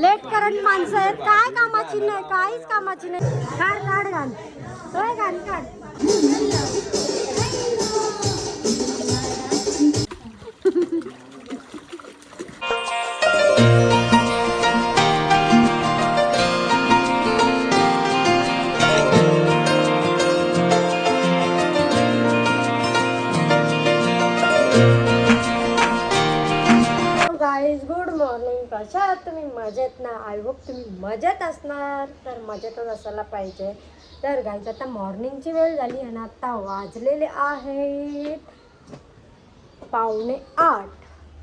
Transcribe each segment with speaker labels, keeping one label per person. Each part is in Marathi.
Speaker 1: लेट करंट माणसं आहेत, काय कामाची नाही, काहीच कामाची नाही. काढ काढ घाल, होय घाल काढ. Guys good morning. कशा आहात तुम्ही? मजेत ना? आय होप तुम्ही मजेत असणार. तर मजेतच असायला पाहिजे. तर गाईज आता मॉर्निंगची वेळ झाली आणि आता वाजलेले आहेत 7:45.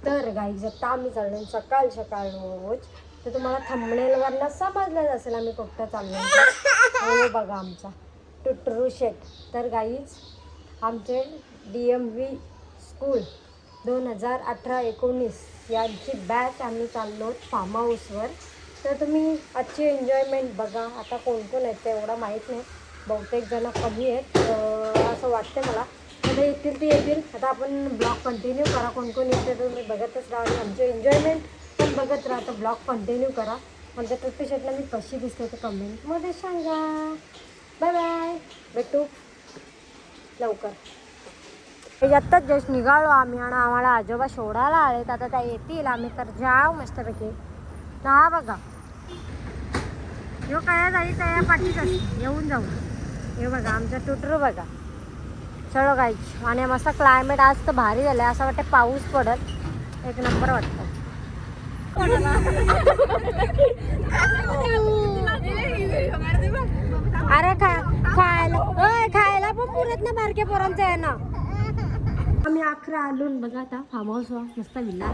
Speaker 1: तर गाईज आता आम्ही चाललो सकाळ सकाळ रोज. तर तुम्हाला थंबनेलवरनं समजलंच असेल आम्ही कुठं चाललो. बघा आमचा टुटरू शेट. तर गाईज आमचे DMV स्कूल 2018-19 यांची बॅच आम्ही चाललो फार्म हाऊसवर. तर तुम्ही आजची एन्जॉयमेंट बघा. आता कोण कोण आहेत ते एवढं माहीत नाही, बहुतेक जण कमी आहेत असं वाटतं मला. आता येतील ते येतील. आता आपण ब्लॉग कंटिन्यू करा. कोण कोण येते तर तुम्ही बघतच राहा आणि आमची एन्जॉयमेंट पण बघत राहा. तर ब्लॉग कंटिन्यू करा. आमच्या टुट्टू शेटला मी कशी दिसते ते कमेंटमध्ये सांगा. बाय बाय, भेटू लवकर. आत्ताच जस्ट निघालो आम्ही आणि आम्हाला आजोबा सोडायला आलेत. आता त्या येतील, आम्ही तर जाऊ मस्तपैकी. हा बघा यो काय जाई त्या पाठीच येऊन जाऊ. हे बघा आमचा टुटरू बघा. चलो गाईच. आणि मस्त क्लायमेट आज तर भारी झालं आहे. असं वाटतं पाऊस पडत. एक नंबर वाटतं. अरे खायला पण पुरत ना बारक्या पोरांचं आहे ना. आम्ही 11 आलो बघा. आता फार्म हाऊसवर मस्त विला.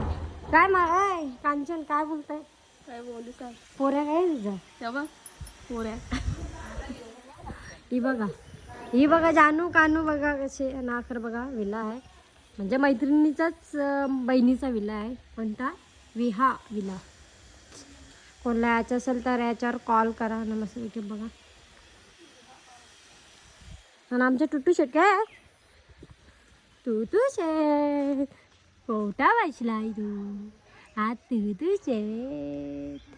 Speaker 1: काय माय कांचन काय बोलताय?
Speaker 2: काय बोलू काय?
Speaker 1: पोऱ्या काय तुझ्या?
Speaker 2: तेव्हा पोऱ्या
Speaker 1: ही बघा जानू कानू बघा कसे. नाखर बघा विला आहे, म्हणजे मैत्रिणीचाच बहिणीचा विला आहे. कोणता? विहा विला. कोणाला याचं असेल तर याच्यावर कॉल करा. नमस्ते बघा. आणि आमचं टुट्टू शेट काय टुटू शेट कोटा बसलाय तू आज. टुटू शेट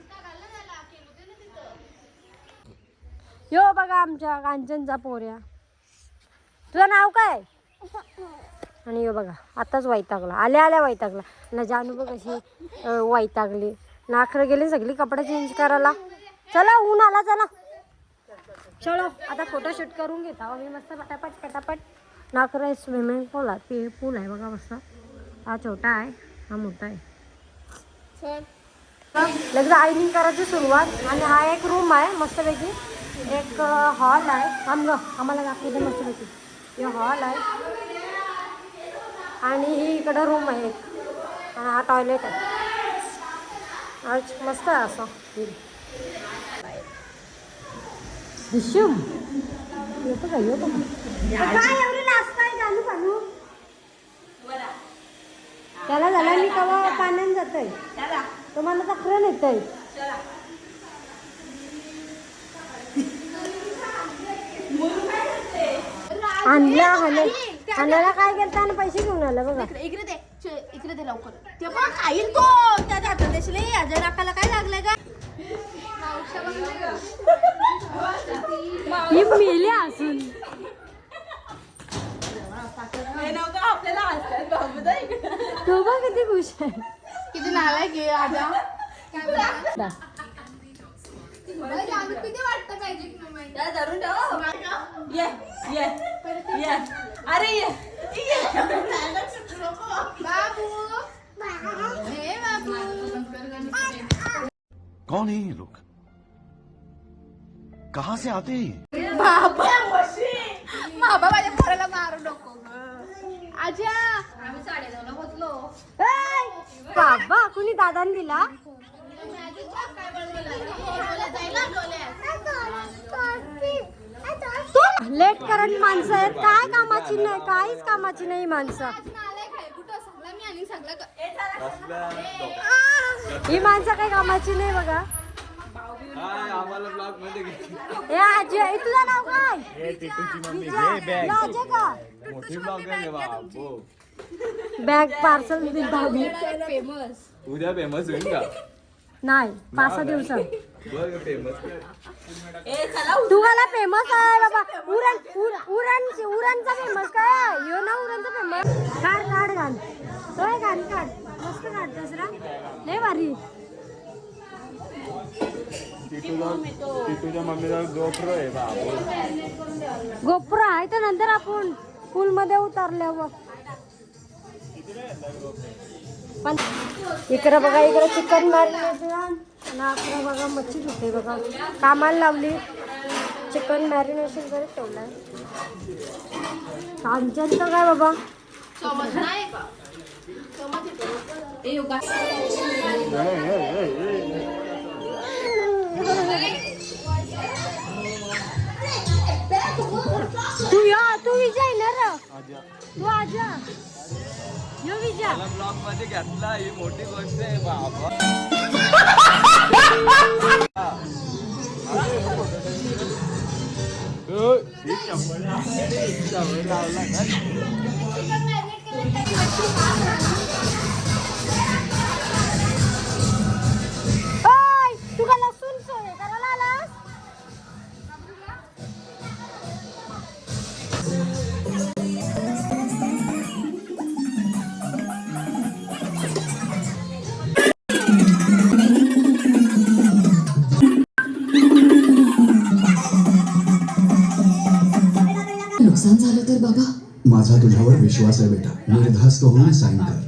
Speaker 1: यो बघा आमच्या कांचनचा पोऱ्या. तुझं नाव काय? आणि यो बघा आताच वैतागला, आल्या वैतागला ना. जानू बघ कशी वैतागली. नाखरं गेली सगळी कपडे चेंज करायला. चला ऊन आला, चला चलो आता फोटोशूट करून घेता आम्ही मस्त पटापट. नाखरं स्विमिंग पूल आहे, पूल आहे बघा मस्त. हा छोटा आहे, हा मोठा आहे. लगेच आयनिंग करायची सुरुवात. आणि हा एक रूम आहे मस्तपैकी. एक हॉल आहे. आम्हाला दाखवू दे मस्तपैकी. हे हॉल आहे आणि ही इकडं रूम आहे आणि हा टॉयलेट आहे. आज मस्त आहे असं. दिशूम येतो का? काय एवढी नाचताय जानू कानू? त्याला झाला मी कवा पाण्यात जातोय. तुम्हाला तर खरं येतंय. आणला काय करता आणि पैसे घेऊन आला बघा.
Speaker 2: इकडे दे लवकर. ते पण खाईल तो. त्याच्या हातात देशील. अजय राखाला काय लागलंय का?
Speaker 1: ही मेली असून तो बघ किती खुश आहे.
Speaker 2: किती नालायक घे आजा. किती वाटतं पाहिजे धरून ठेव. ये अरे ये बाबू. हे बाबू
Speaker 3: कौन है ये लोग? कहाँ से आते हैं?
Speaker 2: बाबा माझ्या पोराला मारू नको ग. आजा आम्ही 9:30ला पोचलो.
Speaker 1: बाबा कुणी दादाने दिला. लेट करंट माणसं आहेत, काय कामाची नाही, काहीच कामाची नाही माणसं. ही माणसं काही कामाची नाही बघा. हे आजी तुझं नाव काय? बॅग पार्सल धावली.
Speaker 2: फेमस.
Speaker 4: उद्या फेमस होईल का?
Speaker 1: नाही 5-6 दिवसात.
Speaker 4: बघ फेमस.
Speaker 1: तू मला फेमस आहे बाबा. उरणचा फेमस काय यो ना उरणचा फेमस. काढ घाल. होय काढ मस्त काढतोस रा. लय भारी.
Speaker 4: टिटूच्या मम्मीला गोप्रो आहे बाबा.
Speaker 1: गोप्रो आहे तर नंतर आपण पूल मध्ये उतरल्यावर पण इकडं बघा, इकडं चिकन मॅरिनेशन आणि आकडे बघा मच्छी होते बघा. कामाला लावली, चिकन मॅरिनेशन करत ठेवलंय. कांचन तर काय बाबा
Speaker 2: चमच नाही का? चमच येतो. ए योगा.
Speaker 1: तू विजय ना रे. तू आजा यो विजय.
Speaker 4: ब्लॉग मध्ये घेतला ही मोठी गोष्ट आहे बाबा.
Speaker 1: तू का लसूण सोय करायला आलास?
Speaker 5: नुकसान झालं तर बाबा माझा तुझ्यावर विश्वास आहे बेटा. निर्धास्त होऊन साईन कर.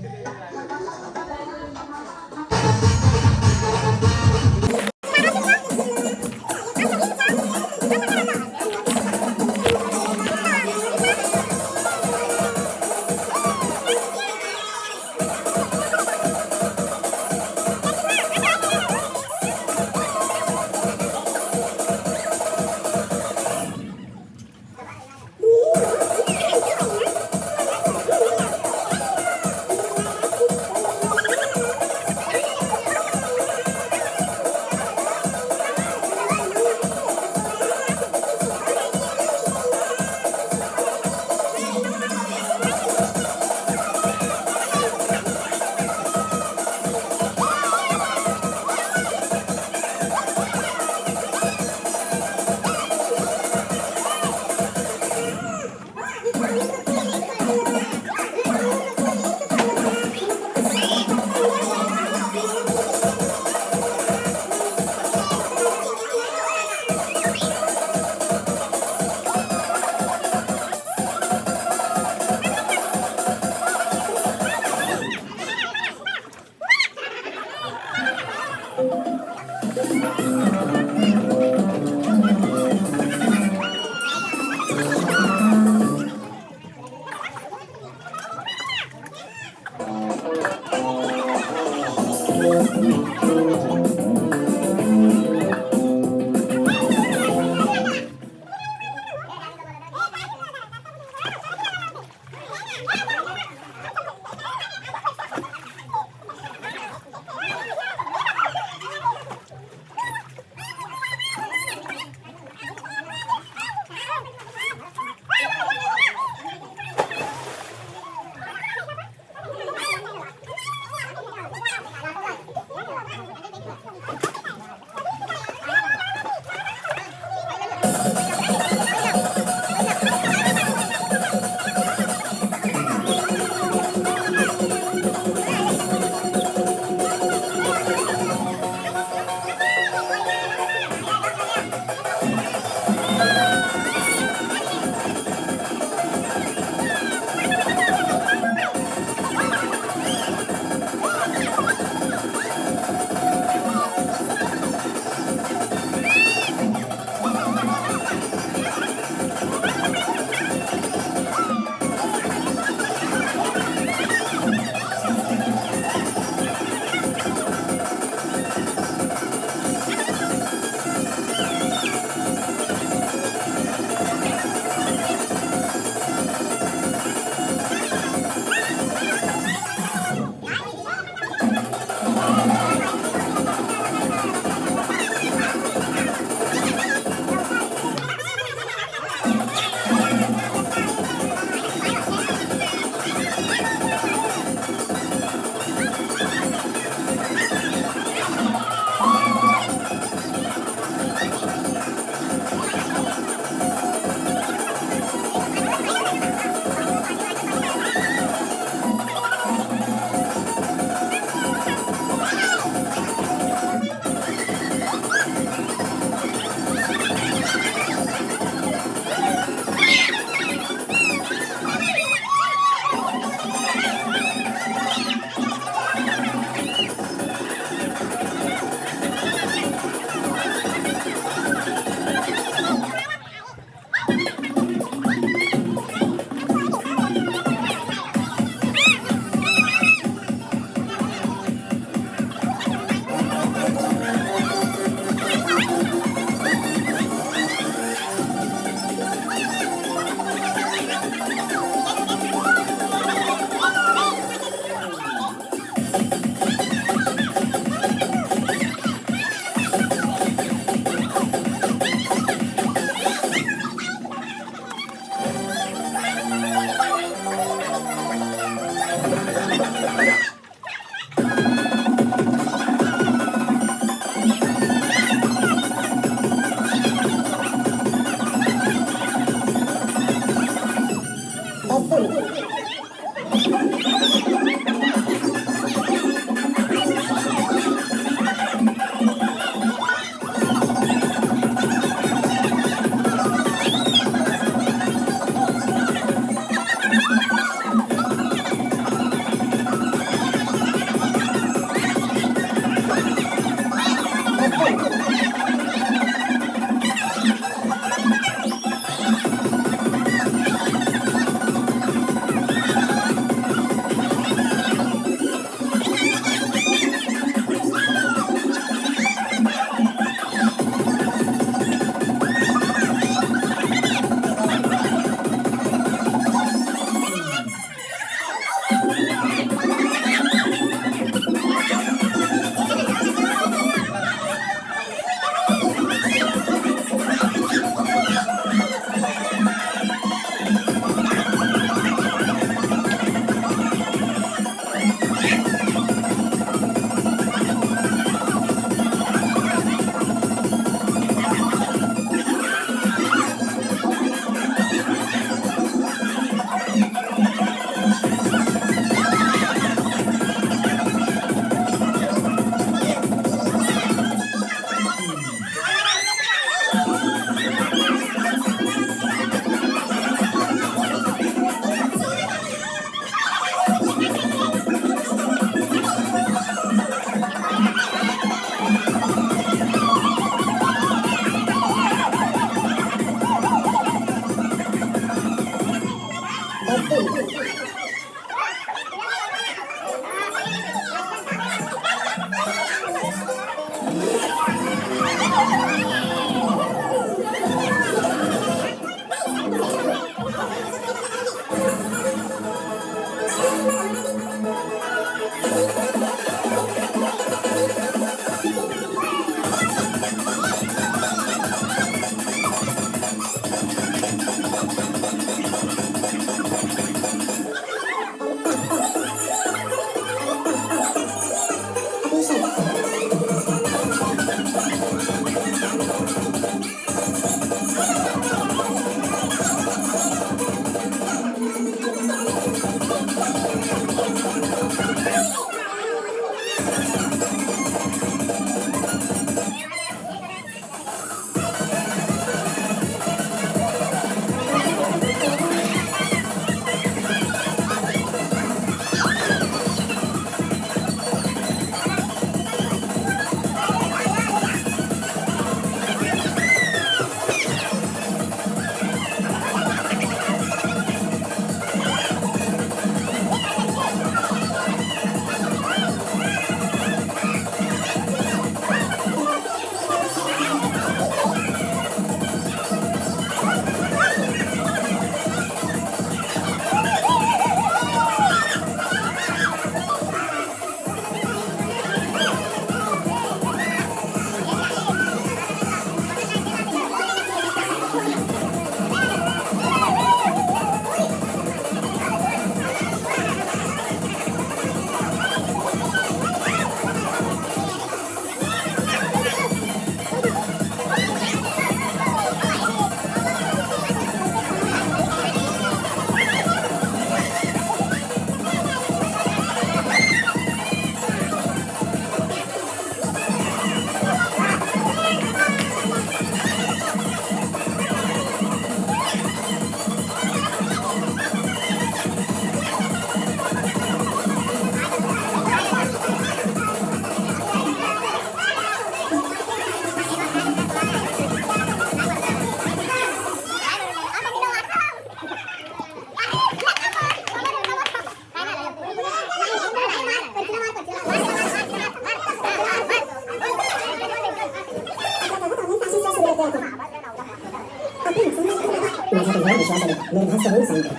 Speaker 6: निर्धास्त होऊन सांगतो.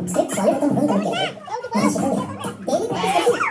Speaker 6: स्ट्रिक्ट सॉलिड तो म्हणून काम केलं. मला शिकवलं. डेली प्रॅक्टिस करतो.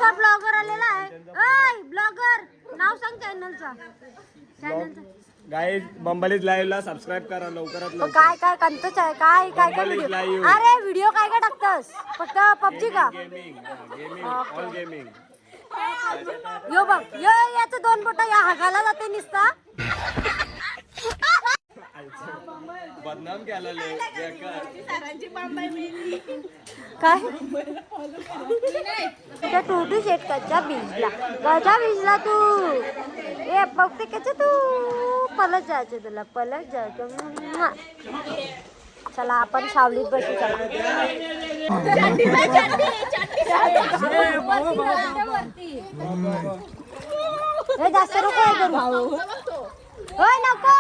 Speaker 1: असा ब्लॉगर आलेला आहे. ओय ब्लॉगर, नाव सांग चॅनलचा.
Speaker 7: गाईज बंबलीज लाईव्हला सबस्क्राईब करा लवकरात लवकर.
Speaker 1: काय काय कंतच आहे, काय काय काय
Speaker 7: Bumble is
Speaker 1: व्हिडिओ.
Speaker 7: live.
Speaker 1: अरे व्हिडिओ काय काय टाकतस, फक्त पबजी का?
Speaker 7: Gaming all gaming.
Speaker 1: यो बघ, यो याचं 2 बोट या हागाला जाते निसता.
Speaker 4: बदनाम केला लय बेकार.
Speaker 1: काय त्या टोटू शेट कच्चा भिजला तू. ए बघते कच्चा तू पलट जायचं, तुला पलट जायचं. चला आपण सावलीत बसू. चला हे जास्त नको हे करू. होय नको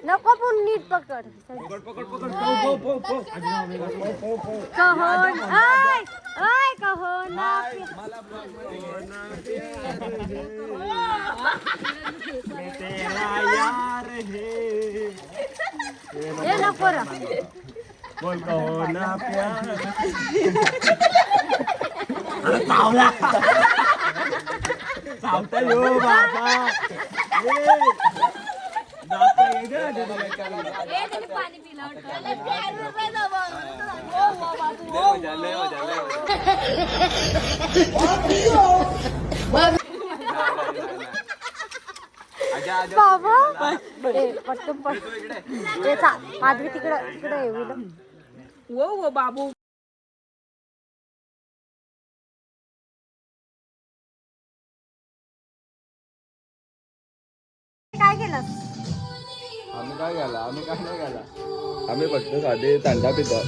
Speaker 1: नको पण नीट पकड. कहोन आय आय कहोन हे नको रा.
Speaker 7: बोल कहो ना प्यार. चावता यो बाबा.
Speaker 1: बाबा पटकन माधवी तिकडे येऊ.
Speaker 2: वो बाबू
Speaker 1: काय केलं?
Speaker 4: आम्ही काय घाला, आम्ही काय नाही घाला. आम्ही फक्त साधे थंडा पितो.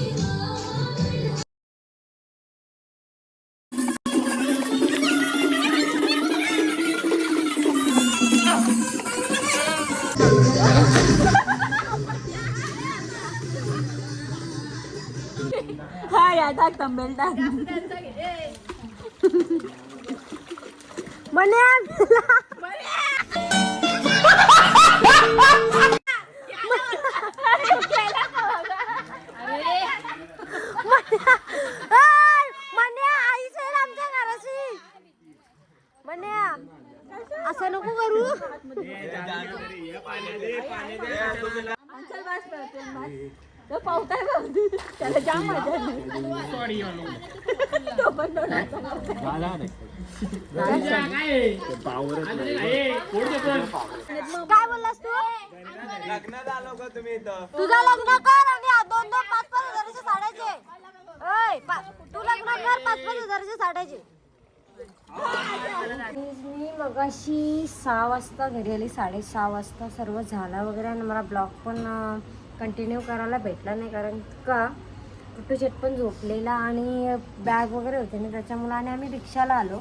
Speaker 2: हा या टाक तंबेल टाक.
Speaker 1: असं नको करू.
Speaker 2: पावताय त्याला जाम मजा.
Speaker 1: काय बोललास तू?
Speaker 7: लग्नात आलो का तुम्ही इथं?
Speaker 1: तुझं लग्न कर आणि 2-2, 5-5 हजाराच्या साड्याचे. तू लग्न कर 5-5 हजाराच्या साड्याचे. मी मगाशी 6 वाजता घरी आली, 6:30 वाजता सर्व झाला वगैरे. आणि मला ब्लॉग पण कंटिन्यू करायला भेटला नाही, कारण का कुठे शेट पण झोपलेला आणि बॅग वगैरे होते ना त्याच्यामुळे. आणि आम्ही रिक्षाला आलो.